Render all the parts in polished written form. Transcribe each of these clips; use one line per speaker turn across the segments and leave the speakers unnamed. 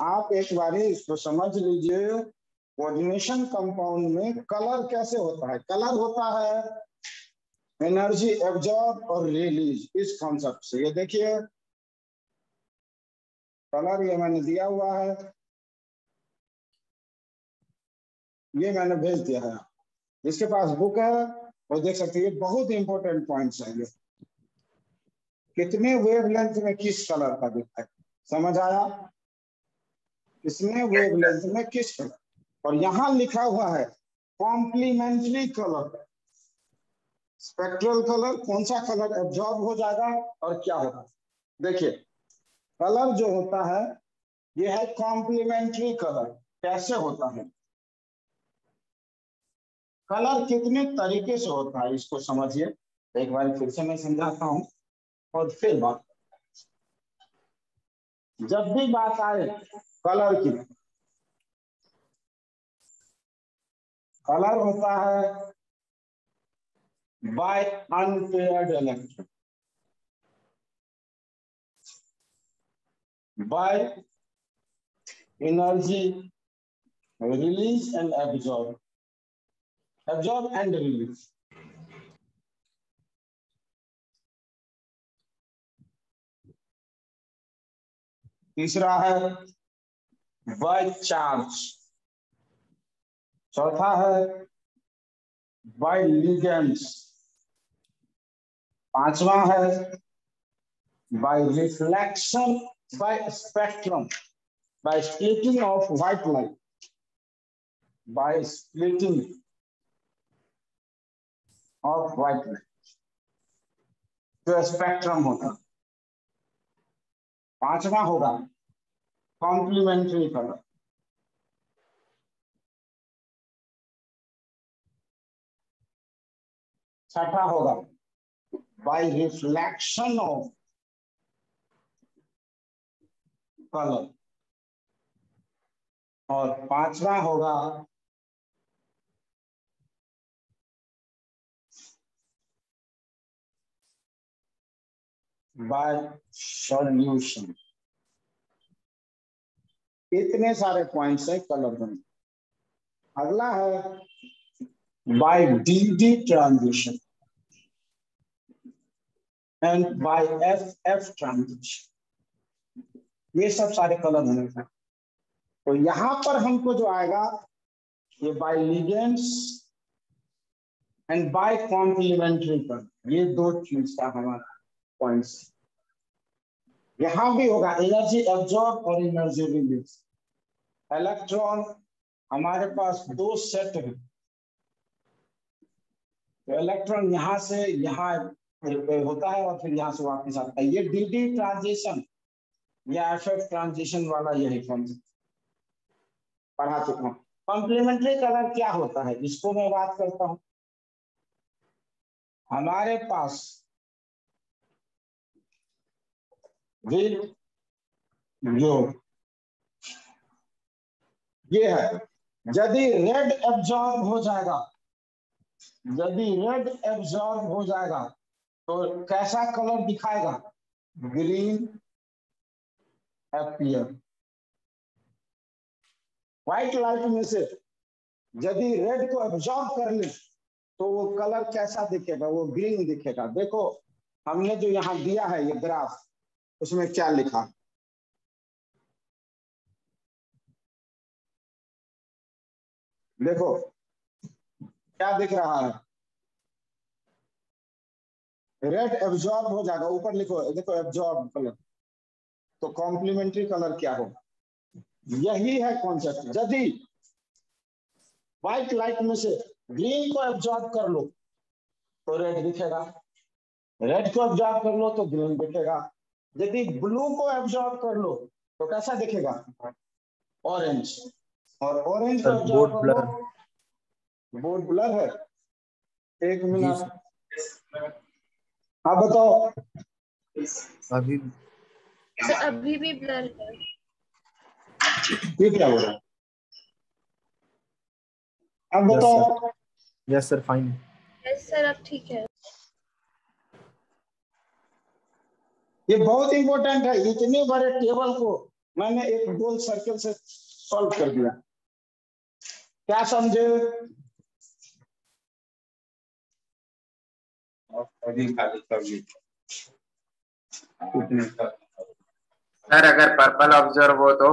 आप एक बारी इसको समझ लीजिए। कोऑर्डिनेशन कंपाउंड में कलर कैसे होता है? कलर होता है एनर्जी एब्जॉर्ब और रिलीज, इस कॉन्सेप्ट से। ये देखिए कलर ये मैंने दिया हुआ है, ये मैंने भेज दिया है। जिसके पास बुक है वो देख सकते हैं। ये बहुत इंपॉर्टेंट पॉइंट्स है। ये कितने वेवलेंथ में किस कलर का दिखता है, समझ आया? किसने वेवलेंथ में किस कलर, और यहां लिखा हुआ है कॉम्प्लीमेंट्री कलर। स्पेक्ट्रल कलर, कौन सा कलर एब्जॉर्ब हो जाएगा और क्या होगा। देखिए कलर जो होता है ये है कॉम्प्लीमेंट्री कलर। कैसे होता है? कलर कितने तरीके से होता है इसको समझिए। एक बार फिर से मैं समझाता हूं और फिर बात। जब भी बात आए कलर की, कलर होता है by unpaired electron, by energy release and absorb, absorb and release. तीसरा है बाय चार्ज, चौथा है बाय लिगेंड्स, पांचवा है bye reflection by spectrum, by splitting of white light, by splitting of white light, जो स्पेक्ट्रम होगा। पांचवा होगा कॉम्प्लीमेंट्री कलर, छठा होगा बाय रिफ्लेक्शन ऑफ कलर, और पांचवा होगा बाय सॉल्यूशन। इतने सारे पॉइंट्स है कलर में। अगला है by D transition and by F transition. ये सब सारे कलर होने हैं। तो यहां पर हमको जो आएगा ये by ligands and by complementary colour, ये दो चीज का हमारा पॉइंट्स। यहां भी होगा एनर्जी एब्जॉर्ब और एनर्जी रिलीज। इलेक्ट्रॉन हमारे पास दो सेट है, तो इलेक्ट्रॉन यहां से यहां होता है और फिर यहां से वापस आता है। ये डी ट्रांजिशन या एफ ट्रांजिशन वाला यही कॉन्सेप्ट पढ़ा चुका हूं। कॉम्प्लीमेंट्री कलर क्या होता है इसको मैं बात करता हूं। हमारे पास जो ये है, यदि रेड एब्जॉर्ब हो जाएगा, यदि रेड एब्जॉर्ब हो जाएगा तो कैसा कलर दिखाएगा? Green appear. व्हाइट लाइट में से यदि रेड को एब्जॉर्ब कर ले तो वो कलर कैसा दिखेगा? वो ग्रीन दिखेगा। देखो हमने जो यहाँ दिया है ये ग्राफ, उसमें क्या लिखा? देखो क्या दिख रहा है? रेड एब्जॉर्ब हो जाएगा, ऊपर लिखो, देखो एब्जॉर्ब कलर। तो कॉम्प्लीमेंट्री कलर क्या होगा? यही है कॉन्सेप्ट। यदि व्हाइट लाइट में से ग्रीन को एब्जॉर्ब कर लो तो रेड दिखेगा, रेड को एब्जॉर्ब कर लो तो ग्रीन दिखेगा। यदि ब्लू को एब्जॉर्ब कर लो तो कैसा दिखेगा? ऑरेंज। और ऑरेंज को एब्जॉर्ब कर लो, बोर्ड ब्लर है। एक मिनट, हाँ बताओ।
अभी
अभी भी ब्लर है।
ये क्या हो रहा है? अब बताओ।
Yes sir, fine.
Yes sir, अब ठीक है।
ये बहुत इंपॉर्टेंट है। इतने बड़े टेबल को मैंने एक गोल सर्कल से सॉल्व कर दिया। क्या समझे?
सर अगर पर्पल ऑब्जर्व हो तो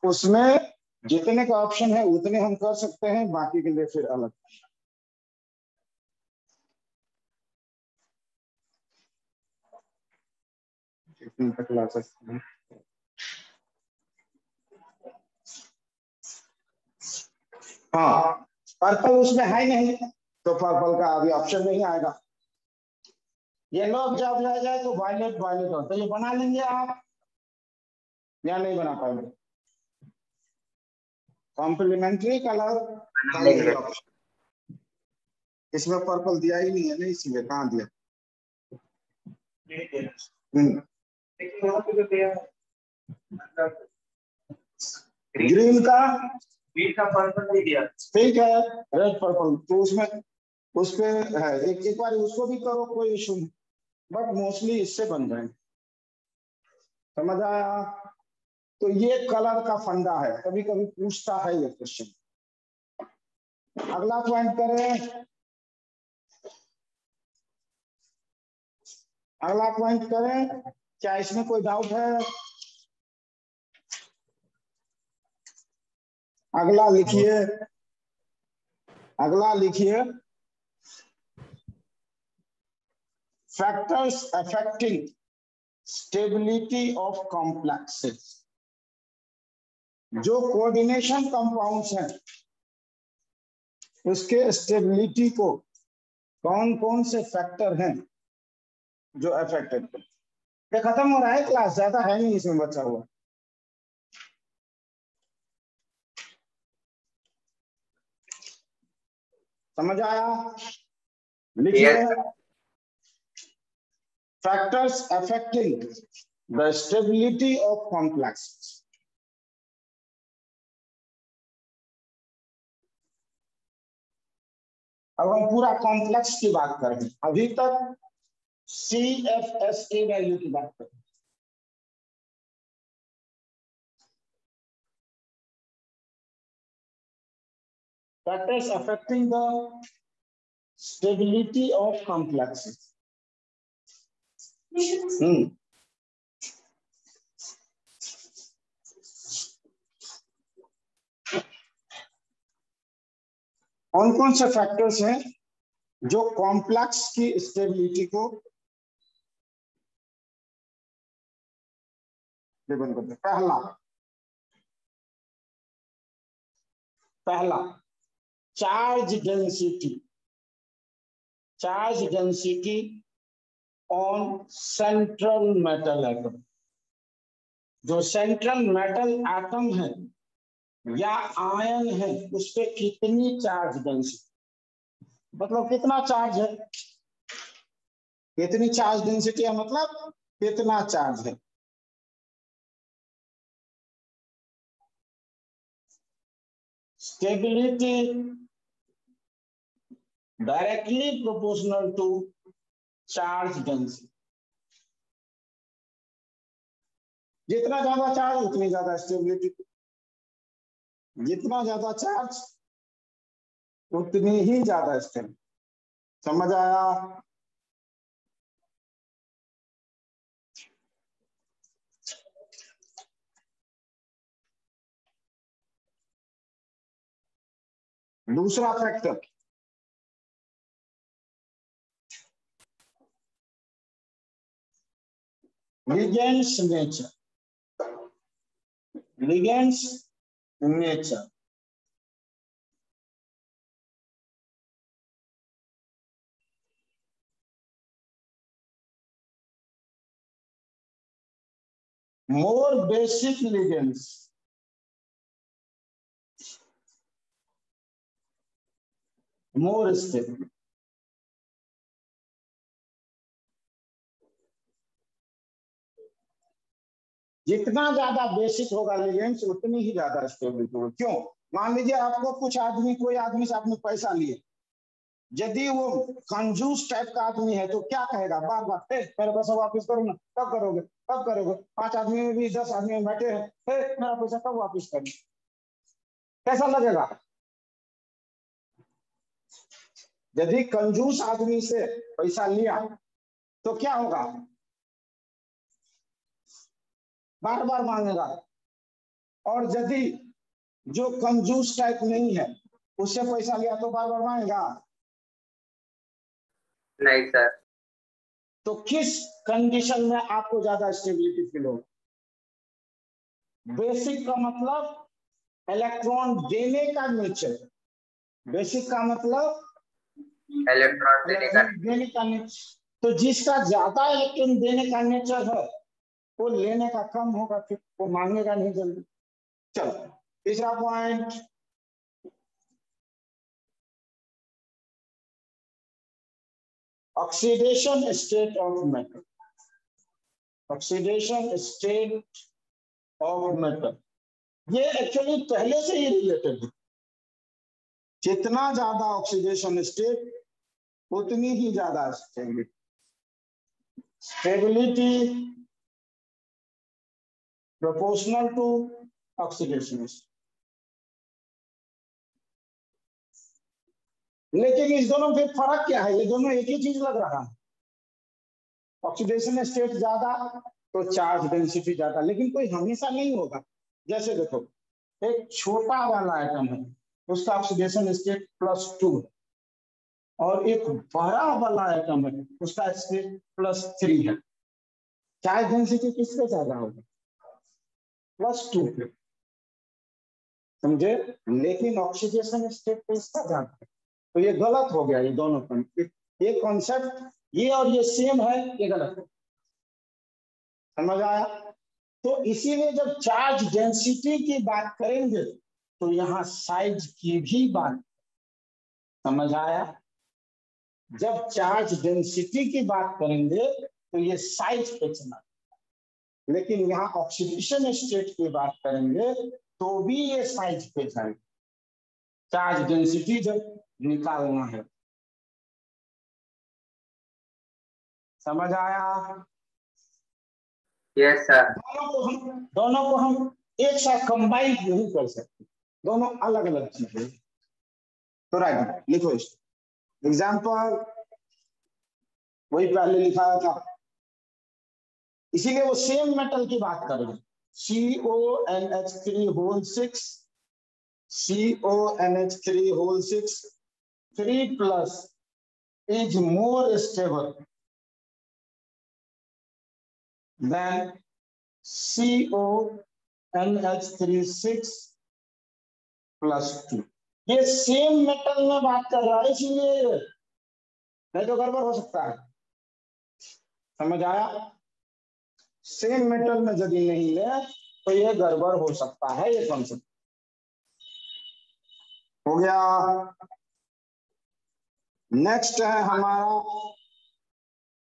उसमें जितने का ऑप्शन है उतने हम कर सकते हैं, बाकी के लिए फिर अलग। कितने तक ला सकते हैं? हाँ, पर्पल उसमें है नहीं तो पर्पल का अभी ऑप्शन नहीं आएगा। येलो जब आ जाए तो वायलेट वायलेट हो, तो ये बना लेंगे आप या नहीं बना पाएंगे? कॉम्प्लीमेंट्री कलर इसमें पर्पल दिया ही नहीं है, नहीं इसलिए कहाँ दिया? ग्रीन का पर्पल नहीं दिया, ठीक है, रेड पर्पल तो उसमें उस पे है। एक बार उसको भी करो, कोई इशू नहीं, बट मोस्टली इससे बन जाएंगे। समझ आया? तो ये कलर का फंडा है, कभी कभी पूछता है ये क्वेश्चन। अगला पॉइंट करें, अगला पॉइंट करें। क्या इसमें कोई डाउट है? अगला लिखिए, अगला लिखिए, factors affecting stability of complexes. जो कोऑर्डिनेशन कंपाउंड्स हैं उसके स्टेबिलिटी को कौन कौन से फैक्टर हैं जो अफेक्टेड करते हैं। ये खत्म हो रहा है क्लास, ज्यादा है नहीं इसमें बचा हुआ। समझ आया? लिखिए, factors affecting the stability of complexes. अब हम पूरा कॉम्प्लेक्स की बात करें, अभी तक CFSA वैल्यू की बात करें। Factors affecting the stability of complexes. कौन कौन से फैक्टर्स हैं जो कॉम्प्लेक्स की स्टेबिलिटी को डिपेंड करते हैं? पहला charge density, charge density on central metal atom. जो सेंट्रल मेटल एटम है या आयन है उस पे कितनी चार्ज डेंसिटी, मतलब कितना चार्ज है, कितनी चार्ज डेंसिटी है, मतलब कितना चार्ज है। Stability directly proportional to charge density. जितना ज्यादा चार्ज उतनी ज्यादा स्टेबिलिटी, जितना ज्यादा चार्ज उतनी ही ज्यादा स्टेबिलिटी। समझ आया? दूसरा factor ligands nature, ligands nature. more basic ligands more stable। जितना ज्यादा बेसिक होगा लिगेंड्स उतनी ही ज्यादा स्टेबिलिटी होगी। क्यों? मान लीजिए आपको कुछ आदमी, कोई आदमी से आपने पैसा लिए, यदि वो कंजूस टाइप का आदमी है तो क्या कहेगा, बार बार मेरा पैसा वापस करो ना, कब करोगे कब करोगे, 5 आदमी में भी 10 आदमी में बैठे हैं, मेरा पैसा कब वापस करोगे, कैसा लगेगा। यदि कंजूस आदमी से पैसा लिया तो क्या होगा, बार बार मांगेगा। और यदि जो कंजूस टाइप नहीं है उससे पैसा लिया तो बार बार मांगेगा
नहीं सर।
तो किस कंडीशन में आपको ज्यादा स्टेबिलिटी फील होगा। बेसिक का मतलब इलेक्ट्रॉन देने का नेचर, बेसिक का मतलब
इलेक्ट्रॉन
देने का नेचर। तो जिसका ज्यादा इलेक्ट्रॉन देने का नेचर है वो लेने का कम होगा, फिर वो मांगेगा नहीं जल्दी। चलो तीसरा point, oxidation state of metal. Oxidation state of metal ये एक्चुअली पहले से ही रिलेटेड है। जितना ज्यादा ऑक्सीडेशन स्टेट उतनी ही ज्यादा stability. Stability proportional to oxidation state. लेकिन इस दोनों में फर्क क्या है, ये दोनों एक ही चीज लग रहा है। ऑक्सीडेशन स्टेट ज्यादा तो चार्ज डेंसिटी ज्यादा, लेकिन कोई हमेशा नहीं होगा। जैसे देखो एक छोटा वाला एटम है उसका ऑक्सीडेशन स्टेट +2 और एक बड़ा वाला एटम है उसका स्टेट +3 है। चार्ज डेंसिटी किससे ज्यादा होगा, +2 समझे। लेकिन ऑक्सीडेशन स्टेट पे इसका ज्यादा है, तो ये गलत हो गया। ये दोनों कॉन्सेप्ट, ये कॉन्सेप्ट ये और ये सेम है, ये गलत है। समझ आया। तो इसीलिए जब चार्ज डेंसिटी की बात करेंगे तो यहाँ साइज की भी बात, समझ आया। जब चार्ज डेंसिटी की बात करेंगे तो ये साइज पे चला, लेकिन यहाँ ऑक्सीडेशन स्टेट की बात करेंगे तो भी ये साइज पे जाएगा। चार्ज डेंसिटी जब निकालना है, समझ आया।
Yes sir.
दोनों को हम एक साथ कंबाइन नहीं कर सकते, दोनों अलग अलग चीजें। तो राइट लिखो एग्जाम्पल वही पहले लिखाया था, इसीलिए वो सेम मेटल की बात कर रहे हैं। CONH3 CONH3 3+ is more stable than CONH3 6+2। ये सेम मेटल में बात कर रहा है, इसलिए नहीं तो गड़बड़ हो सकता है। समझ आया। सेम मेटल में यदि नहीं ले तो ये गड़बड़ हो सकता है, ये कॉन्सेप्ट हो गया। नेक्स्ट है हमारा,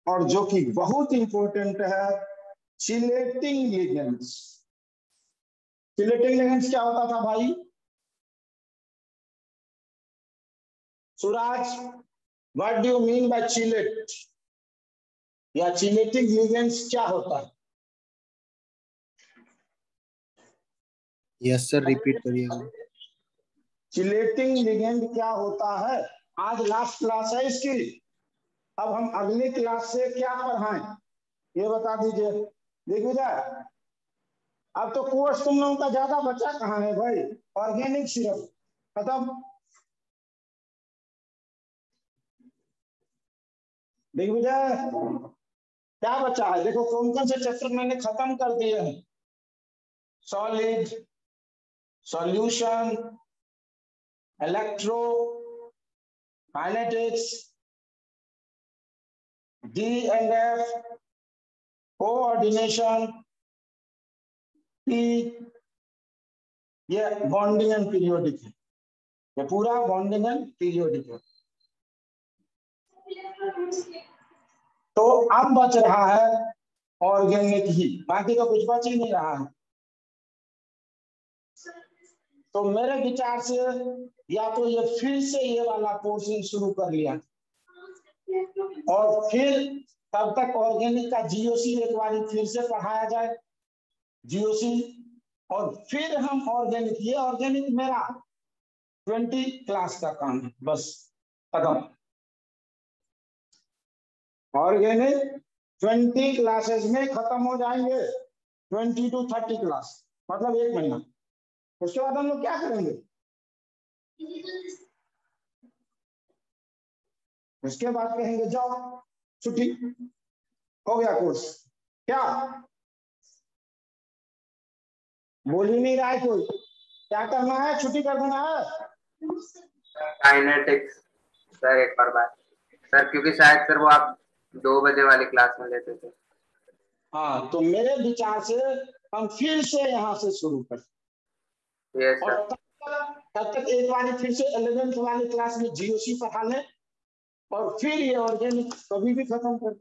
और जो कि बहुत इंपॉर्टेंट है, चिलेटिंग लिगेंड्स। चिलेटिंग लिगेंड्स क्या होता था भाई Suraj, what do you mean by chelate, या चिलेटिंग लिगेंड्स क्या होता है।
यस सर, रिपीट करिएगा।
चिलेटिंग लिगेंड क्या होता है, आज लास्ट क्लास है इसकी, अब हम अगली क्लास से क्या पढ़ाएं ये बता दीजिए। देखिए जाए, अब तो कोर्स तुम लोगों का ज्यादा बचा कहाँ है भाई, ऑर्गेनिक सिर्फ खत्म। देखिए जाए क्या बचा है, देखो कौन कौन से चैप्टर मैंने खत्म कर दिए हैं। Solid, solution, electro, kinetics, D&F, coordination, P, ये बॉन्डिंग एंड पीरियोडिक है, ये पूरा बॉन्डिंग एंड पीरियोडिक है। तो अब बच रहा है ऑर्गेनिक ही, बाकी तो कुछ बच ही नहीं रहा है। तो मेरे विचार से या तो ये फिर से ये वाला पोर्शन शुरू कर लिया और फिर तब तक ऑर्गेनिक का जीओसी एक बार फिर से पढ़ाया जाए, जीओसी, और फिर हम ऑर्गेनिक, ये ऑर्गेनिक मेरा 20 क्लास का काम है, बस खत्म। ऑर्गेनिक 20 क्लासेस में खत्म हो जाएंगे, 20 to 30 क्लास, मतलब 1 महीना। उसके बाद हम लोग क्या करेंगे? उसके बाद कहेंगे जाओ छुट्टी, हो गया कोर्स। क्या बोल ही नहीं रहा है कोई? क्या करना है? छुट्टी कर देना है?
काइनेटिक्स सर एक और बात सर, क्योंकि शायद सर वो आप 2 बजे वाली क्लास में लेते थे।
हाँ, तो मेरे विचार से हम फिर से यहाँ से शुरू करें,
यस
और
सर।
तब तक एक बार फिर से 11th वाली क्लास में जीओसी पढ़ा लें और फिर ये ऑर्गेनिक कभी भी खत्म कर।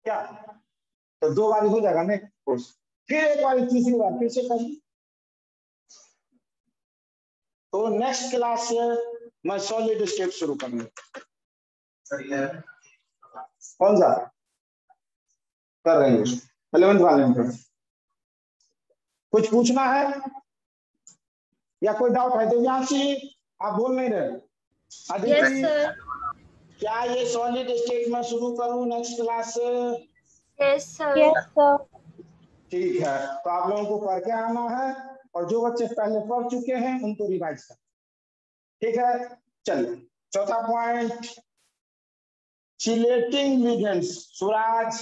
क्या तो 2 बार हो जाएगा ना कोर्स, फिर एक बार तीसरी बार फिर से करें। तो नेक्स्ट क्लास से मैं सॉलिड स्टेट शुरू करूंगा। कौन सा कर रहे हैं? 11th वाले में। कुछ पूछना है या कोई डाउट है? दिव्यांशी आप बोल नहीं रहे।
Yes
Aditi,
sir.
क्या ये सॉलिड स्टेट में शुरू करूं नेक्स्ट क्लास से?
Yes sir.
ठीक है, तो आप लोगों को पढ़ के आना है और जो बच्चे पहले पढ़ चुके हैं उनको रिवाइज कर। ठीक है, चलिए चौथा पॉइंट, चिलेटिंग लिगेंड्स। सूरज,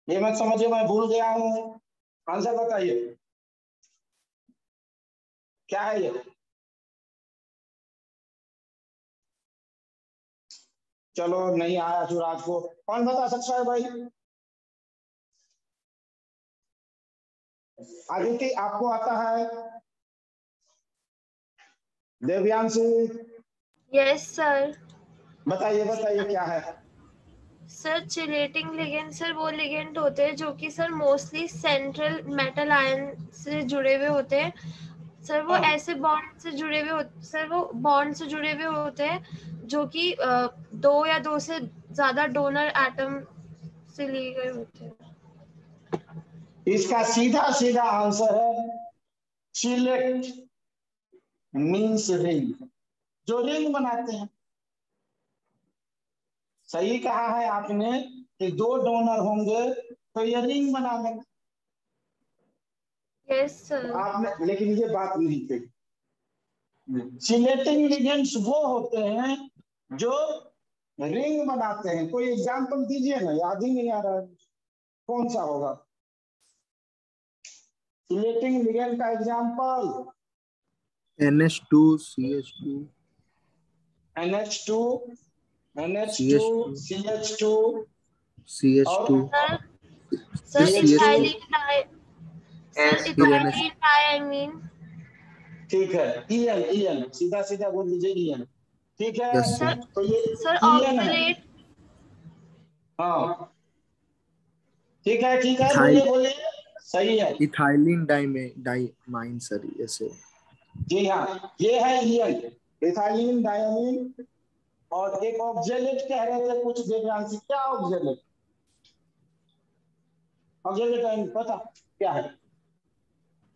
ये मत समझिए मैं भूल गया हूं, आंसर बताइए क्या है ये? चलो नहीं आया सूरज को, कौन बता सकता है भाई? आदित्य आपको आता है? देवयांशी
यस सर।
बताइए बताइए क्या है?
सर चिलेटिंग लिगेंड सर वो लिगेंड होते हैं जो कि sir mostly central metal ion से जुड़े हुए होते हैं सर। वो ऐसे बॉन्ड से जुड़े हुए होते सर, वो बॉन्ड से जुड़े हुए होते हैं जो कि 2 या 2 से ज्यादा डोनर एटम से लिए गए होते हैं।
इसका सीधा सीधा आंसर है चिलेट मीन्स रिंग, जो रिंग बनाते हैं। सही कहा है आपने कि 2 डोनर होंगे तो ये रिंग बना लेंगे।
Yes sir.
आपने लेकिन ये बात नहीं कही। चिलेटिंग लिगेंड्स वो होते हैं जो रिंग बनाते हैं। कोई एग्जांपल दीजिए ना, याद ही नहीं आ रहा है कौन सा होगा चिलेटिंग लिगेंड का example?
NH2 CH2
NH2 NH2 CH2
CH2
और
सर
CH2
इथाइलिन डायमीन।
ठीक है, EN सीधा सीधा बोल दीजिए EN। ठीक है,
यस सर।
तो ये
सर
EN है।
ऑक्सीलेट।
हाँ ठीक है बोलिए
इथाइल
बोलिए, सही है।
इथाइलिन डाइमाइन सर ऐसे।
जी हाँ, ये है EN, इथाइलिन डायमीन। और एक ऑक्जेलेट कह रहे थे कुछ देवयांशी, क्या ऑक्जेलेट? ऑक्जेलेट पता क्या है?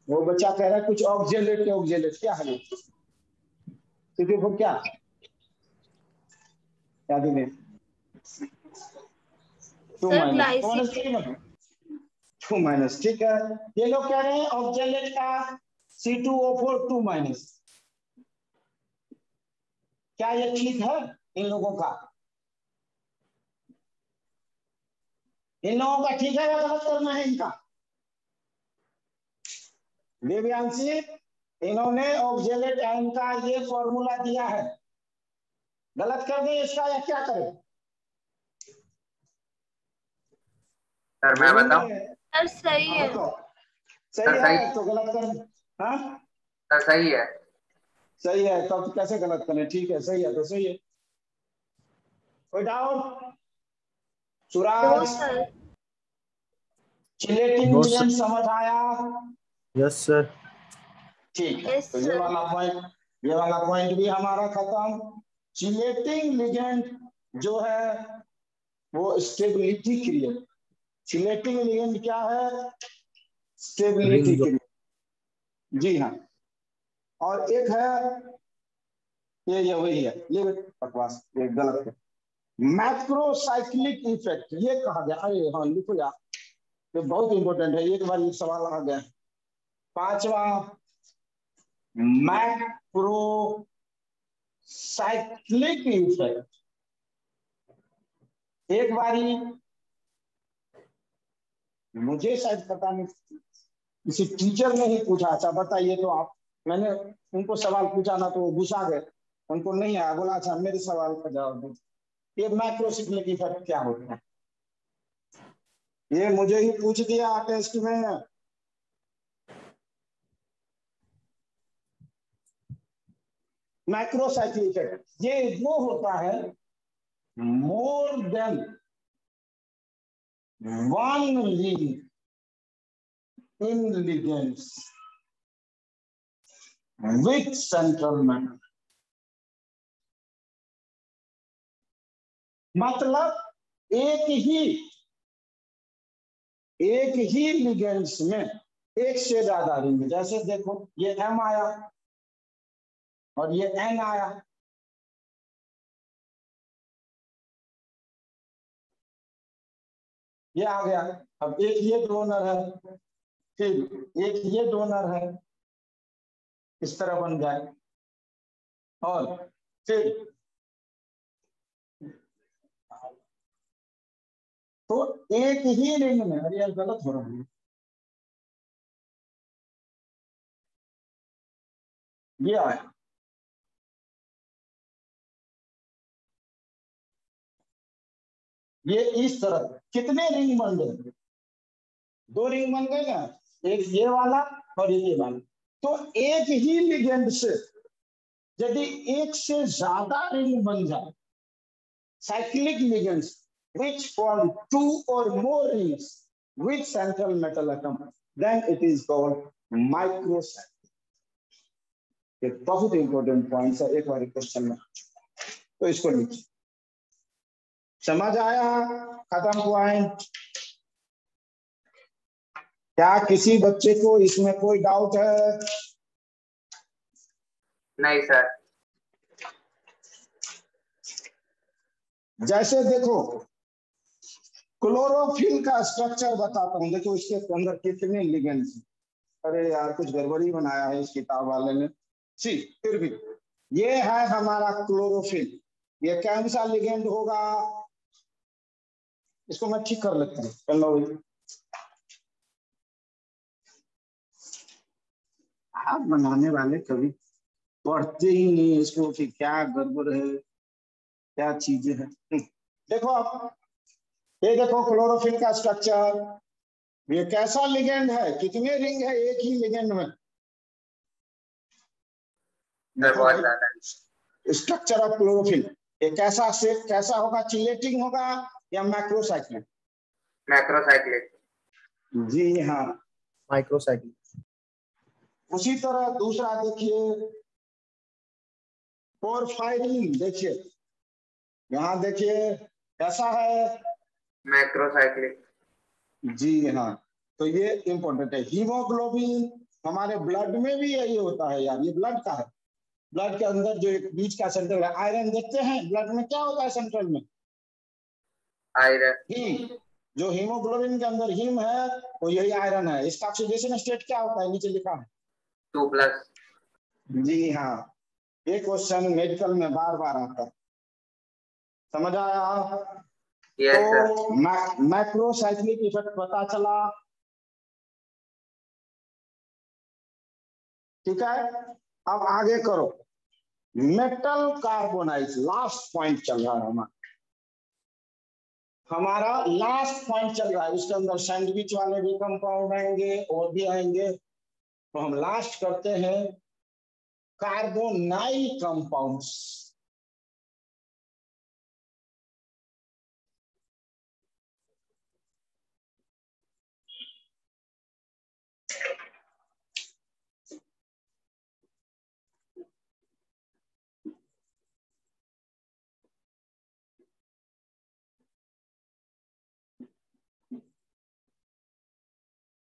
वो बच्चा कह रहा है कुछ ऑक्जेलेट क्या है? क्योंकि वो क्या दिन 2
सर
माइनस
ग्लाइसिन।
2 माइनस, ठीक है। ये लोग कह रहे हैं ऑक्जेलेट का C2O4 2 माइनस। क्या ये ठीक है इन लोगों का? इन लोगों का ठीक है या गलत करना है इनका? देवयांशी, इन्होंने ऑक्जेलेट आयन का ये फॉर्मूला दिया है, गलत कर दे इसका या क्या करें?
सर मैं बताऊं?
सर सही है।
सही
सर
है तो गलत कर। हाँ
सर सही है।
सही है, तब तो कैसे गलत करें? ठीक है, सही है तो सही है। कोई doubt?
No
Suraj,
sir.
Chelating
no
ligand
sir.
समझ आया?
Yes sir.
ठीक है,
Yes,
तो
sir.
ये वाला पॉइंट भी हमारा खत्म। चिलेटिंग लिगेंड जो है वो स्टेबिलिटी क्रिएट, चिलेटिंग लिगेंड क्या है? Stability
Ring.
क्रिएट। जी हाँ, और एक है ये वही है, ये बकवास, ये गलत है। मैक्रोसाइक्लिक इफेक्ट ये कहा गया, अरे हाँ लिखो यार, ये बहुत इंपॉर्टेंट है, एक बार ये सवाल आ गया। पांचवा, मैक्रोसाइक्लिक इफेक्ट। एक बारी मुझे शायद पता नहीं किसी टीचर ने ही पूछा, अच्छा बताइए तो आप, मैंने उनको सवाल पूछा ना तो वो गुस्सा गए, उनको नहीं आया, बोला अच्छा मेरे सवाल का जवाब दो। ये मैक्रोसाइक्लिक इफेक्ट क्या होता है? ये मुझे ही पूछ दिया टेस्ट में। मैक्रोसाइक्लिक इफेक्ट ये वो होता है, more than one link in ligands with central matter. मतलब एक ही लिगेंड्स में एक से ज्यादा रिंग, जैसे देखो ये M आया और ये N आया, ये आ गया। अब एक ये डोनर है, फिर एक ये डोनर है, इस तरह बन जाए, और फिर तो एक ही रिंग में, अरे यार गलत हो रहा है, ये आया, ये इस तरह कितने रिंग बन गए? दो रिंग बन गए ना, एक ये वाला और ये वाला। तो एक ही लिगेंड से यदि एक से ज्यादा रिंग बन जाए, cyclic ligands which form two or more rings with central metal atom, then it is called microcyclic. ये बहुत इंपॉर्टेंट पॉइंट है, एक बार क्वेश्चन में, तो इसको लीजिए। समझ आया? खत्म पॉइंट। क्या किसी बच्चे को इसमें कोई डाउट है?
नहीं सर।
जैसे देखो क्लोरोफिल का स्ट्रक्चर बताता हूं, देखो इसके अंदर कितने लिगेंड्स हैं। अरे यार कुछ गड़बड़ी बनाया है इस किताब वाले ने, सी फिर भी ये है हमारा क्लोरोफिल। ये कौन सा लिगेंड होगा? इसको मैं ठीक कर लेता हूँ। आप बनाने वाले कभी पढ़ते ही नहीं इसको कि क्या गड़बड़ है, क्या चीजें हैं। देखो आप, ये देखो क्लोरोफिल का स्ट्रक्चर, ये कैसा लिगेंड है? कितने रिंग है एक ही लिगेंड में? देखो
बहुत
भाई
ज्यादा।
स्ट्रक्चर ऑफ क्लोरोफिल, ये कैसा होगा? चिलेटिंग होगा या मैक्रोसाइक्लिक?
मैक्रोसाइक्लिक।
जी हाँ।
Microcyclic.
उसी तरह दूसरा देखिए, पोरफायरिन, देखिए यहाँ देखिए कैसा है?
मैक्रोसाइक्लिक।
जी हाँ, तो ये इंपॉर्टेंट है। हीमोग्लोबिन हमारे ब्लड में भी यही होता है यार, ये ब्लड का है। ब्लड के अंदर जो एक बीच का सेंट्रल है, आयरन देखते हैं ब्लड में क्या होता है सेंट्रल में?
आयरन।
हीम। जो हीमोग्लोबिन के अंदर हीम है वो यही आयरन है। इसका ऑक्सीडेशन स्टेट क्या होता है? नीचे लिखा है
2+।
जी हाँ, ये क्वेश्चन मेडिकल में बार बार आता है। समझ आया?
Yes sir.
तो मैक्रोसाइक्लिक इफेक्ट पता चला, ठीक है। अब आगे करो, मेटल कार्बोनाइड, लास्ट पॉइंट चल रहा है हमारा लास्ट पॉइंट चल रहा है। उसके अंदर सैंडविच वाले भी कंपाउंड आएंगे और भी आएंगे, तो हम लास्ट करते हैं carbonyl compounds.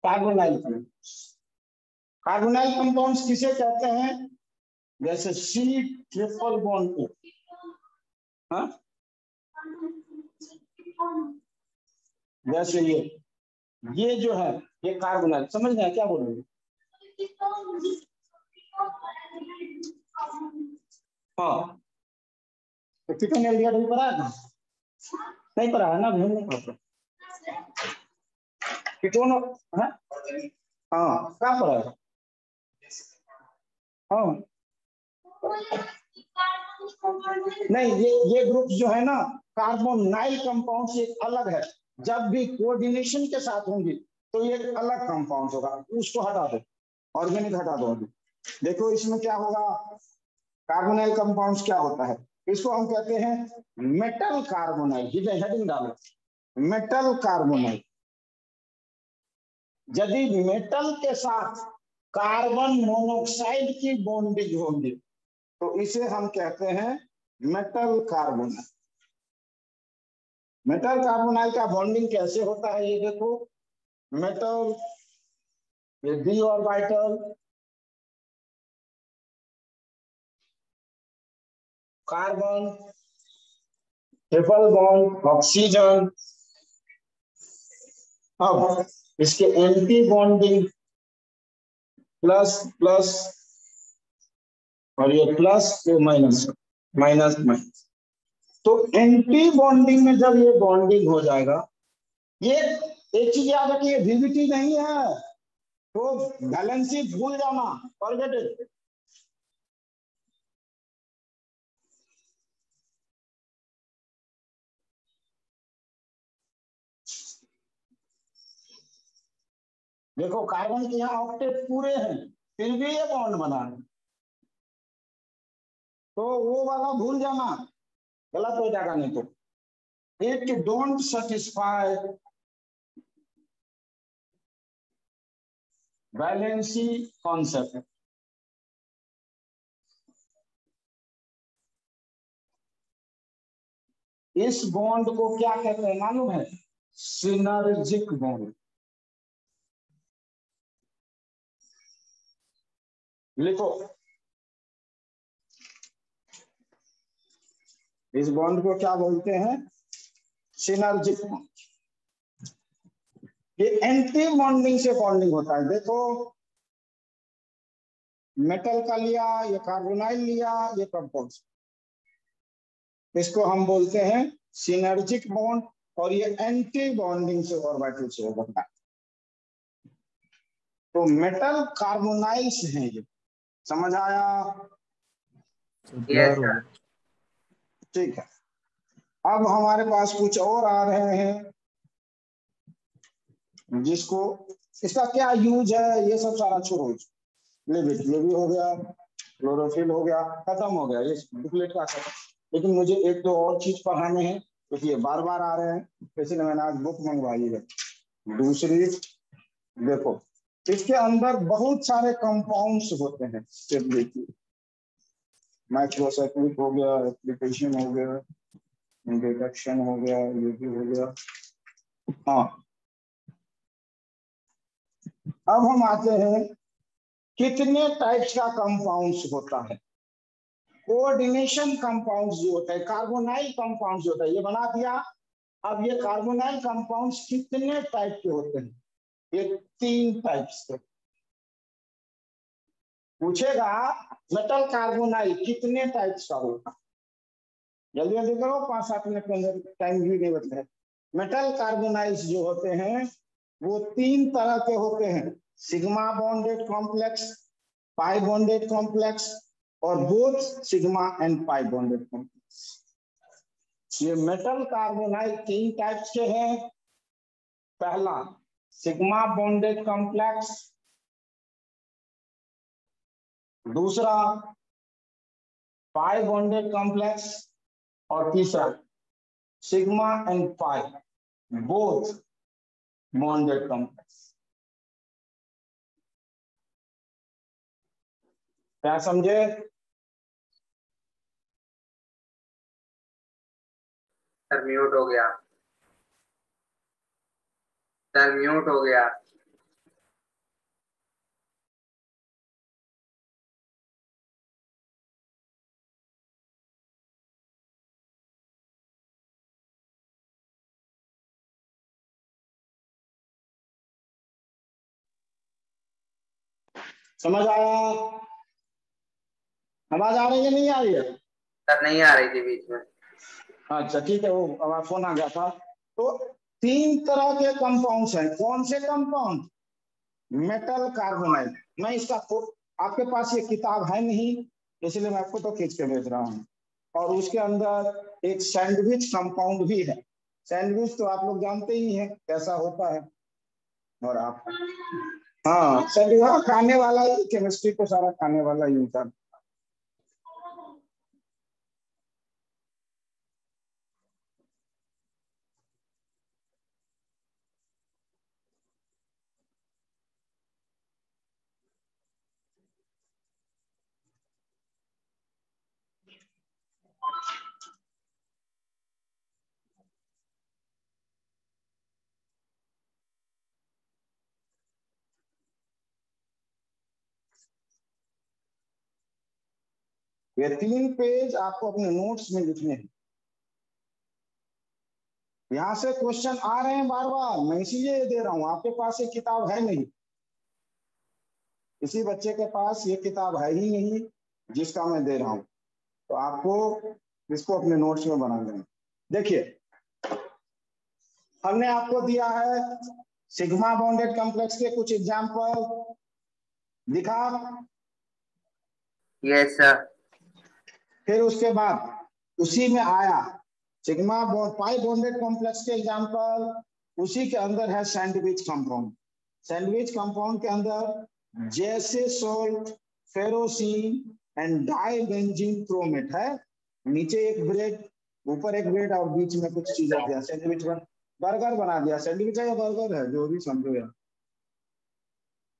Carbonyl compounds. Carbonyl compounds किसे कहते हैं? जैसे C ट्रिपल बॉन्ड O, हाँ, जैसे ये जो है ये कार्बोनाइल, समझ रहे हैं क्या बोल रहे हैं? हाँ, तो कितने एलिया नहीं पढ़ा है ना? नहीं पढ़ा है ना, नहीं नहीं पढ़ा कितों है? हाँ, क्या पढ़ा है? हाँ, नहीं, ये ग्रुप जो है ना कार्बोनाइल कंपाउंड से एक अलग है। जब भी कोऑर्डिनेशन के साथ होंगे तो ये एक अलग कंपाउंड होगा, उसको हटा दो, ऑर्गेनिक हटा दो अभी। देखो इसमें क्या होगा, कार्बोनाइल कंपाउंड्स क्या होता है, इसको हम कहते हैं मेटल कार्बोनाइल। हेडिंग डालो, मेटल कार्बोनाइल। यदि मेटल के साथ कार्बन मोनोऑक्साइड की बॉन्डिंग होगी तो इसे हम कहते हैं मेटल कार्बोनाइल। मेटल कार्बोनाइल का बॉन्डिंग कैसे होता है ये देखो, मेटल ये D orbital, carbon triple bond oxygen. अब इसके एंटी बॉन्डिंग प्लस प्लस और ये प्लस ये माइनस माइनस माइनस। तो एंटी बॉन्डिंग में जब ये बॉन्डिंग हो जाएगा, ये एक चीज याद रखिए, वीवीटी नहीं है तो वैलेंसी भूल जाना, फॉरगेट इट। देखो कार्बन के यहाँ ऑक्टेट पूरे हैं फिर भी ये बॉन्ड बना है, तो वो वाला भूल जाना, गलत हो जाएगा नहीं तो। It don't satisfy valency concept. इस बॉन्ड को क्या कहते हैं मालूम है? Synergic bond. लिखो, इस बॉन्ड को क्या बोलते हैं? Synergic bond. ये एंटी बॉन्डिंग से बॉन्डिंग होता है। देखो मेटल का लिया, ये कार्बोनाइल लिया, ये कंपाउंड, इसको हम बोलते हैं सिनर्जिक बॉन्ड, और ये एंटी बॉन्डिंग से ऑर्बिटल से बनता है। तो मेटल कार्बोनाइल्स हैं ये, समझ आया?
Yes sir.
ठीक है, अब हमारे पास कुछ और आ रहे हैं जिसको, इसका क्या यूज है ये सब सारा छोड़ो, लिविड ये भी हो गया, क्लोरोफिल हो गया, खत्म हो गया ये बुकलेट का खत्म। लेकिन मुझे एक दो और चीज पढ़ाने हैं क्योंकि ये बार बार आ रहे हैं, इसलिए मैंने आज बुक मंगवाई है। दूसरी देखो, इसके अंदर बहुत सारे कंपाउंड्स होते हैं, माइक्रोसाइक्लिक हो गया, एप्लीकेशन हो गया, डिटेक्शन हो गया, ये भी हो गया। हाँ, अब हम आते हैं कितने टाइप्स का कंपाउंड्स होता है। कोऑर्डिनेशन कंपाउंड्स जो होता है, कार्बोनाइल कंपाउंड्स जो होता है, ये बना दिया। अब ये कार्बोनाइल कंपाउंड्स कितने टाइप के होते हैं? ये 3 टाइप्स के। पूछेगा मेटल कार्बोनाइल कितने टाइप्स का होगा, जल्दी जल्दी करो, 5-7 मिनट के अंदर, टाइम भी नहीं बच रहा है। मेटल कार्बोनाइल्स जो होते हैं वो 3 तरह के होते हैं, sigma bonded complex, pi bonded complex, और both sigma and pi bonded complex. ये मेटल कार्बोनाइल 3 टाइप्स के हैं। पहला सिग्मा बॉन्डेड कॉम्प्लेक्स, दूसरा पाई बॉन्डेड कॉम्प्लेक्स, और तीसरा sigma and pi both bonded complex. क्या समझे?
सर म्यूट हो गया, सर म्यूट हो गया।
समझ आया? आवाज आ रही है नहीं आ रही है?
सर नहीं आ रही थी बीच में।
अच्छा ठीक है, वो हमारा फोन आ गया था। तो 3 तरह के कंपाउंड्स हैं। कौन से कंपाउंड? मेटल कार्बोनाइड। मैं इसका आपके पास ये किताब है नहीं, इसलिए मैं फोटो खींच के भेज रहा हूँ। और उसके अंदर एक सैंडविच कंपाउंड भी है। सैंडविच तो आप लोग जानते ही हैं कैसा होता है। और आप हाँ सैंडविच खाने वाला ही, केमिस्ट्री को सारा खाने वाला ही होता है। ये 3 पेज आपको अपने नोट्स में लिखने हैं। यहां से क्वेश्चन आ रहे हैं बार बार, मैं इसीलिए दे रहा हूं। आपके पास ये किताब है नहीं, किसी बच्चे के पास ये किताब है ही नहीं जिसका मैं दे रहा हूं, तो आपको इसको अपने नोट्स में बना देना। देखिए हमने आपको दिया है सिग्मा बॉन्डेड कॉम्प्लेक्स के कुछ एग्जांपल, दिखा?
Yes sir.
फिर उसके बाद उसी में आया सिग्मा पाई बॉन्डेड कॉम्प्लेक्स के एग्जांपल, उसी के अंदर है सैंडविच कंपाउंड। सैंडविच कंपाउंड के अंदर जैसे सोल्ट, फेरोसीन एंड डाइबेंजीन क्रोमेट है। नीचे एक ब्रेड, ऊपर एक ब्रेड और बीच में कुछ चीजें दिया। सैंडविच बर्गर बना दिया। सैंडविच है या बर्गर है, जो भी समझो यार,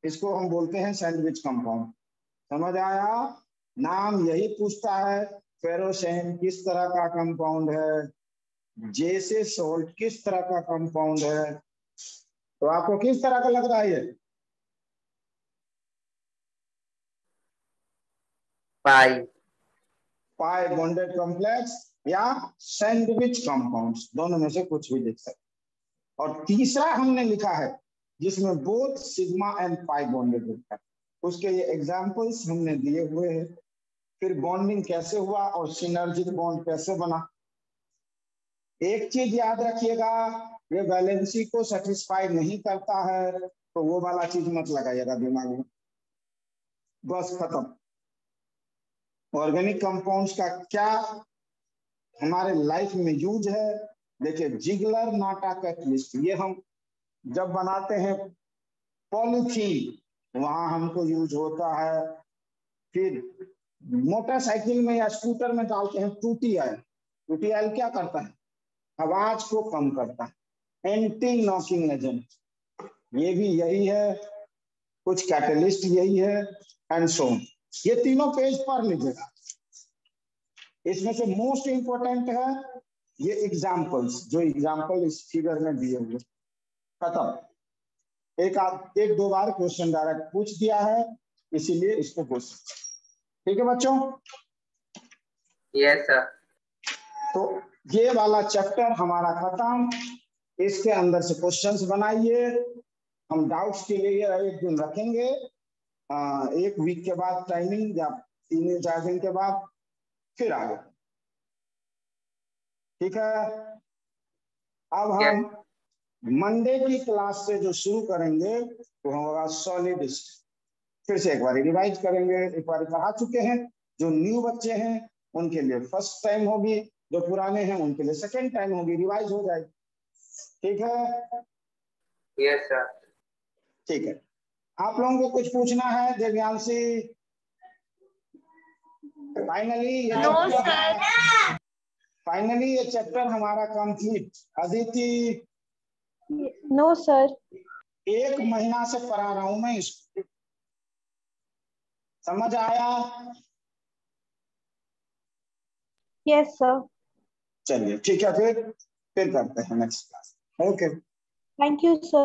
इसको हम बोलते हैं सैंडविच कंपाउंड। समझ आया? नाम यही पूछता है, फेरोसेन किस तरह का कंपाउंड है, जैसे सोल्ट किस तरह का कंपाउंड है। तो आपको किस तरह का लग रहा है ये?
पाई।
पाई बॉन्डेड कॉम्प्लेक्स या सैंडविच कंपाउंड्स, दोनों में से कुछ भी लिख सकते। और तीसरा हमने लिखा है जिसमें both sigma and pi bonded लिखा है, उसके ये एग्जांपल्स हमने दिए हुए हैं। फिर बॉन्डिंग कैसे हुआ और सिनर्जिक बॉन्ड कैसे बना। एक चीज याद रखिएगा, ये वैलेंसी को सेटिस्फाई नहीं करता है तो वो वाला चीज मत लगाइएगा दिमाग में, बस खत्म। ऑर्गेनिक कंपाउंड्स का क्या हमारे लाइफ में यूज है? देखिए जिगलर नाटा कैटलिस्ट, ये हम जब बनाते हैं पॉलीथीन, वहां हमको यूज होता है। फिर मोटरसाइकिल में या स्कूटर में डालते हैं टूटी ऑयल। टूटी ऑयल क्या करता है? आवाज को कम करता है, एंटी नॉकिंग एजेंट। ये भी यही है, कुछ कैटलिस्ट यही है, एंड सो ऑन। ये तीनों पेज पढ़ लीजिएगा। इसमें से मोस्ट इंपोर्टेंट है ये एग्जाम्पल्स, जो एग्जाम्पल इस फिगर में दिए हुए। खत्म। एक दो बार क्वेश्चन डायरेक्ट पूछ दिया है, इसीलिए इसको क्वेश्चन। ठीक है बच्चों?
Yes sir.
तो ये वाला चैप्टर हमारा खत्म। इसके अंदर से क्वेश्चंस बनाइए। हम डाउट्स के लिए एक दिन रखेंगे, 1 वीक के बाद टाइमिंग, या 3-4 दिन के बाद फिर आगे। ठीक है? अब हम मंडे की क्लास से जो शुरू करेंगे तो होगा सॉलिड स्टेट। फिर से एक बार रिवाइज करेंगे। एक बार पढ़ा चुके हैं, जो न्यू बच्चे हैं उनके लिए फर्स्ट टाइम होगी, जो पुराने हैं उनके लिए सेकेंड टाइम होगी, रिवाइज हो जाएगी। ठीक है?
Yes sir.
ठीक है। आप लोगों को कुछ पूछना है देवयांशी? फाइनली ये चैप्टर हमारा कंप्लीट। अदिति?
No sir.
1 महीना से पढ़ा रहा हूं मैं इसको, समझ आया?
Yes sir.
चलिए ठीक है, फिर करते हैं next class. Okay,
thank you sir.